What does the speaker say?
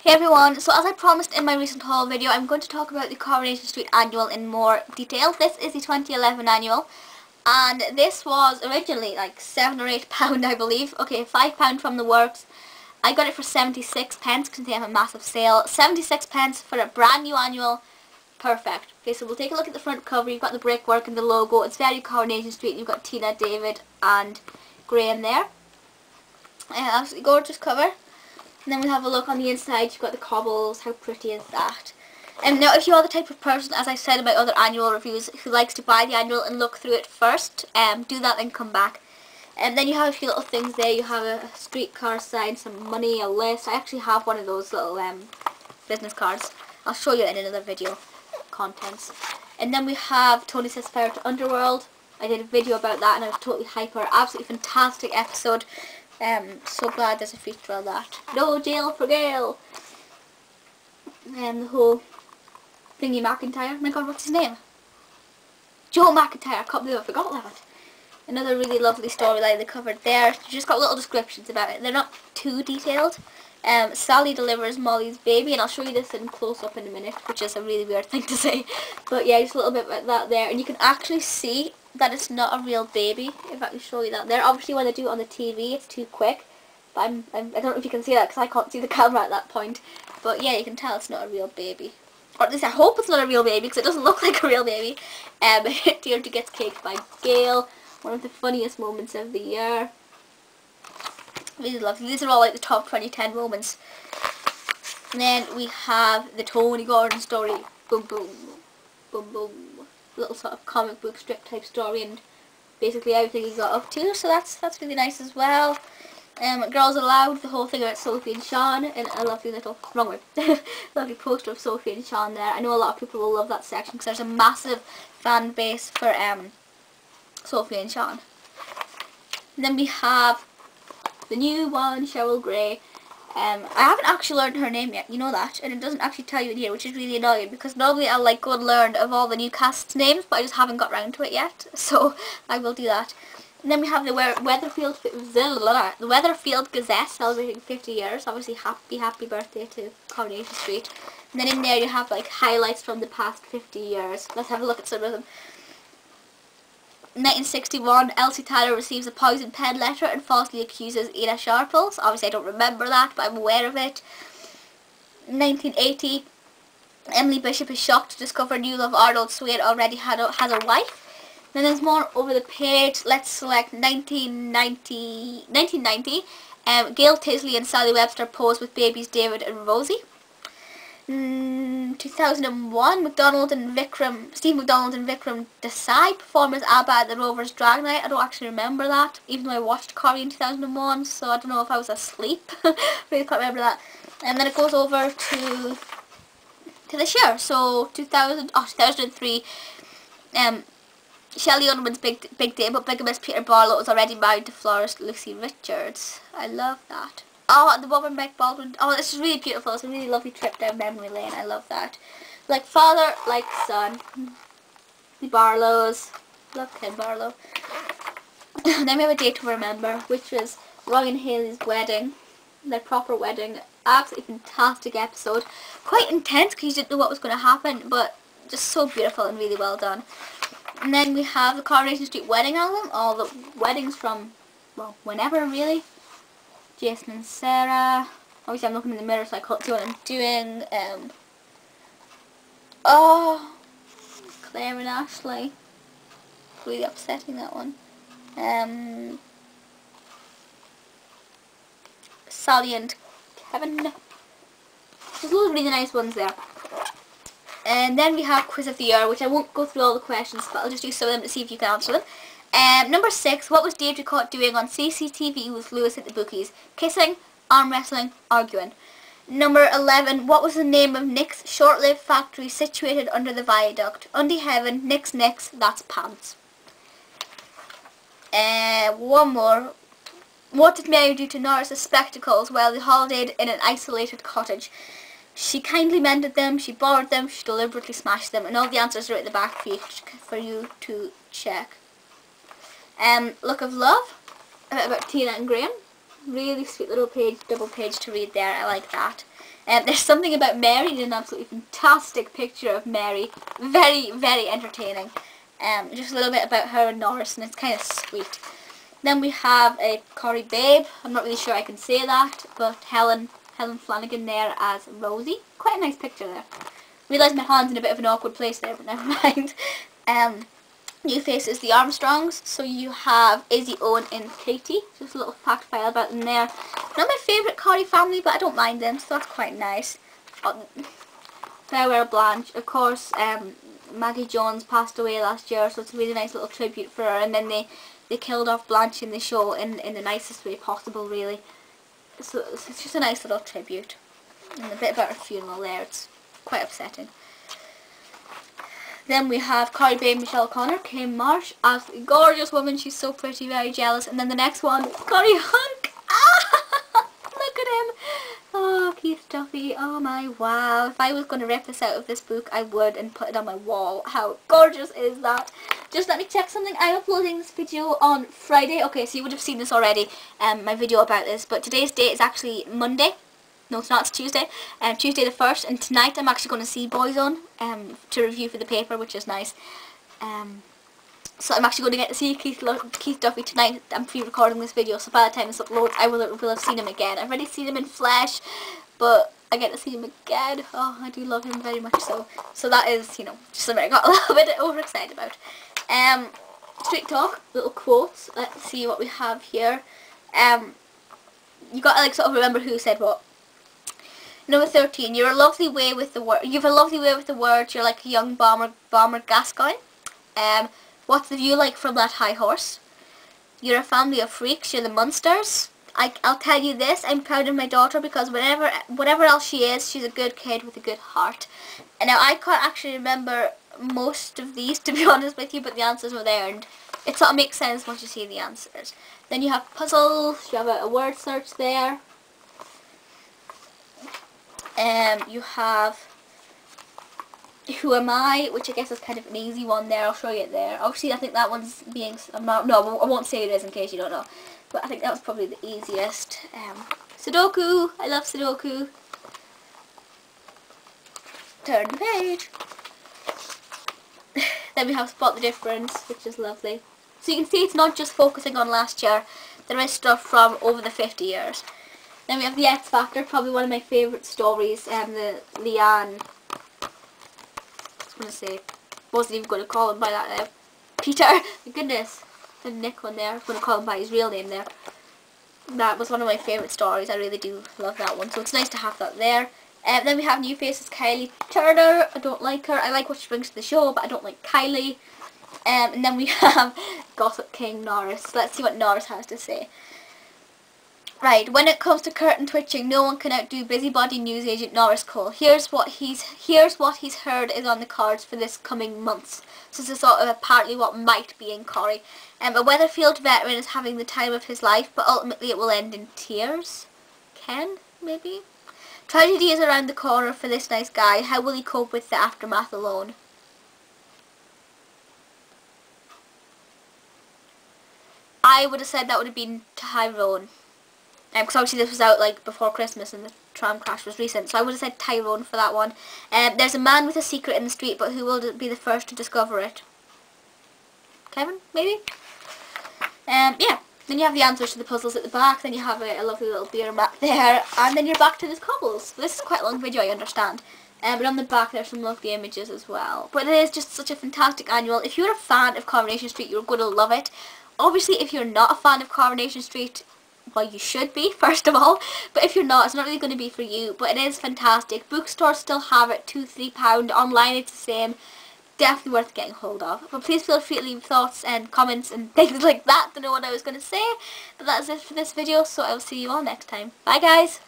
Hey everyone, so as I promised in my recent haul video, I'm going to talk about the Coronation Street annual in more detail. This is the 2011 annual, and this was originally like £7 or £8 I believe. Okay, £5 from the works. I got it for 76 pence because they have a massive sale. 76 pence for a brand new annual. Perfect. Okay, so we'll take a look at the front cover. You've got the brickwork and the logo. It's very Coronation Street. You've got Tina, David and Graham there. Absolutely gorgeous cover. And then we have a look on the inside. You've got the cobbles. How pretty is that? And now, if you are the type of person, as I said in my other annual reviews, who likes to buy the annual and look through it first, do that and come back. And then you have a few little things there. You have a streetcar sign, some money, a list. I actually have one of those little business cards. I'll show you in another video. Contents. And then we have Tony Says Fire to Underworld. I did a video about that and I was totally hyper. Absolutely fantastic episode. So glad there's a feature on that. No jail for Gail. And the whole thingy McIntyre. Oh my god, what's his name? Joe McIntyre. I can't believe I forgot that. Another really lovely storyline they covered there. You just got little descriptions about it. They're not too detailed. Sally delivers Molly's baby, and I'll show you this in close up in a minute, which is a really weird thing to say. But yeah, just a little bit about that there. And you can actually see that it's not a real baby, if I can show you that there. Obviously when they do it on the TV it's too quick, but I don't know if you can see that because I can't see the camera at that point. But yeah, you can tell it's not a real baby. Or at least I hope it's not a real baby because it doesn't look like a real baby. Deirdre gets caked by Gail, one of the funniest moments of the year. Really lovely. These are all like the top 2010 moments. And then we have the Tony Gordon story. Boom boom. Boom boom. Little sort of comic book strip type story and basically everything he got up to, so that's really nice as well. Girls Aloud, the whole thing about Sophie and Sean, and a lovely little, wrong word, lovely poster of Sophie and Sean there. I know a lot of people will love that section because there's a massive fan base for Sophie and Sean. And then we have the new one, Cheryl Gray. I haven't actually learned her name yet, you know that, and it doesn't actually tell you in here, which is really annoying because normally I'll like go and learn of all the new cast's names, but I just haven't got around to it yet, so I will do that. And then we have the Weatherfield Gazette celebrating 50 years. Obviously, happy birthday to Coronation Street. And then in there you have like highlights from the past 50 years. Let's have a look at some of them. 1961, Elsie Tyler receives a poison pen letter and falsely accuses Ina Sharples. Obviously I don't remember that, but I'm aware of it. 1980, Emily Bishop is shocked to discover new love Arnold Swain already has a wife. Then there's more over the page. Let's select 1990, Gail Tisley and Sally Webster pose with babies David and Rosie. 2001, Steve McDonald and Vikram Desai perform as ABBA at the Rovers Drag Night. I don't actually remember that, even though I watched Corrie in 2001, so I don't know if I was asleep. Really can't remember that. And then it goes over to this year, so 2003, Shelley Underwood's big day, but bigamous Peter Barlow was already married to florist Lucy Richards. I love that. Oh, the Bob and Beck Baldwin. Oh, this is really beautiful. It's a really lovely trip down memory lane. I love that. Like father, like son. The Barlows. Love Ken Barlow. And then we have a date to remember, which was Roy and Hayley's wedding. Their proper wedding. Absolutely fantastic episode. Quite intense because you didn't know what was going to happen, but just so beautiful and really well done. And then we have the Coronation Street wedding album. All the weddings from, well, whenever really. Jason and Sarah. Obviously I'm looking in the mirror so I can't see what I'm doing. Oh, Claire and Ashley. Really upsetting, that one. Sally and Kevin. There's loads of really nice ones there. And then we have Quiz of the Year, which I won't go through all the questions, but I'll just do some of them to see if you can answer them. Number 6, what was Deirdre caught doing on CCTV with Lewis at the bookies? Kissing, arm wrestling, arguing. Number 11, what was the name of Nick's short-lived factory situated under the viaduct? Undie Heaven, Nick's, that's pants. One more. What did Mary do to Norris's spectacles while they holidayed in an isolated cottage? She kindly mended them, she borrowed them, she deliberately smashed them, and all the answers are at the back for you to check. Look of Love, about Tina and Graham. Really sweet little page, double page to read there. I like that. There's something about Mary, an absolutely fantastic picture of Mary. Very, very entertaining. Just a little bit about her and Norris, and it's kind of sweet. Then we have a Corrie babe. I'm not really sure I can say that, but Helen Flanagan there as Rosie. Quite a nice picture there. Realised my hand's in a bit of an awkward place there, but never mind. New Face Is the Armstrongs. So you have Izzy, Owen and Katie. Just a little fact file about them there. Not my favourite Corrie family, but I don't mind them, so that's quite nice. Farewell Blanche. Of course, Maggie Jones passed away last year, so it's a really nice little tribute for her. And then they killed off Blanche in the show in the nicest way possible, really. So it's just a nice little tribute. And a bit about her funeral there. It's quite upsetting. Then we have Corrie babe Michelle Connor, Kim Marsh, absolutely gorgeous woman. She's so pretty, very jealous. And then the next one, Corrie Hunk. Ah, look at him. Oh, Keith Duffy. Oh my, wow. If I was going to rip this out of this book, I would, and put it on my wall. How gorgeous is that? Just let me check something. I'm uploading this video on Friday. Okay, so you would have seen this already, my video about this. But today's date is actually Monday. No, it's not, it's Tuesday. Tuesday the 1st, and tonight I'm actually going to see Boyzone to review for the paper, which is nice. So I'm actually going to get to see Keith Duffy tonight. I'm pre-recording this video, so by the time this uploads, I will have seen him again. I've already seen him in flesh, but I get to see him again. Oh, I do love him very much so. So that is, you know, just something I got a little bit overexcited about. Street talk, little quotes. Let's see what we have here. You got to like sort of remember who said what. Number 13. You're a lovely way with the word. You've a lovely way with the words. You're like a young bomber Gascoigne. What's the view like from that high horse? You're a family of freaks. You're the Munsters. I'll tell you this. I'm proud of my daughter because whatever else she is, she's a good kid with a good heart. And now I can't actually remember most of these, to be honest with you, but the answers were there, and it sort of makes sense once you see the answers. Then you have puzzles. You have a word search there. You have Who Am I, which I guess is kind of an easy one there. I'll show you it there. Obviously, I think that one's being... No, I won't say it is in case you don't know. But I think that was probably the easiest. Sudoku. I love Sudoku. Turn the page. Then we have Spot the Difference, which is lovely. So you can see it's not just focusing on last year. There is stuff from over the 50 years. Then we have The X Factor, probably one of my favourite stories. The Leanne... I was going to say... Wasn't even going to call him by that now. Peter! My goodness. The Nick one there. I was going to call him by his real name there. That was one of my favourite stories. I really do love that one. So it's nice to have that there. Then we have New Faces Kylie Turner. I don't like her. I like what she brings to the show, but I don't like Kylie. And then we have Gossip King Norris. Let's see what Norris has to say. Right, when it comes to curtain twitching, no one can outdo busybody newsagent Norris Cole. Here's what he's heard is on the cards for this coming months. So this is sort of apparently what might be in Corrie. A Weatherfield veteran is having the time of his life, but ultimately it will end in tears. Ken, maybe? Tragedy is around the corner for this nice guy. How will he cope with the aftermath alone? I would have said that would have been Tyrone. Because obviously this was out like before Christmas and the tram crash was recent, so I would have said Tyrone for that one. There's a man with a secret in the street, but who will be the first to discover it? Kevin, maybe? Yeah. Then you have the answers to the puzzles at the back, then you have a lovely little beer map there, and then you're back to this cobbles. This is quite a long video, I understand. But on the back there's some lovely images as well. But it is just such a fantastic annual. If you're a fan of Coronation Street, you're going to love it. Obviously, if you're not a fan of Coronation Street, well, you should be, first of all. But if you're not, it's not really going to be for you. But it is fantastic. Bookstores still have it, £2–3. Online it's the same. Definitely worth getting hold of. But please feel free to leave thoughts and comments and things like that to know what I was going to say. But that's it for this video, so I will see you all next time. Bye guys!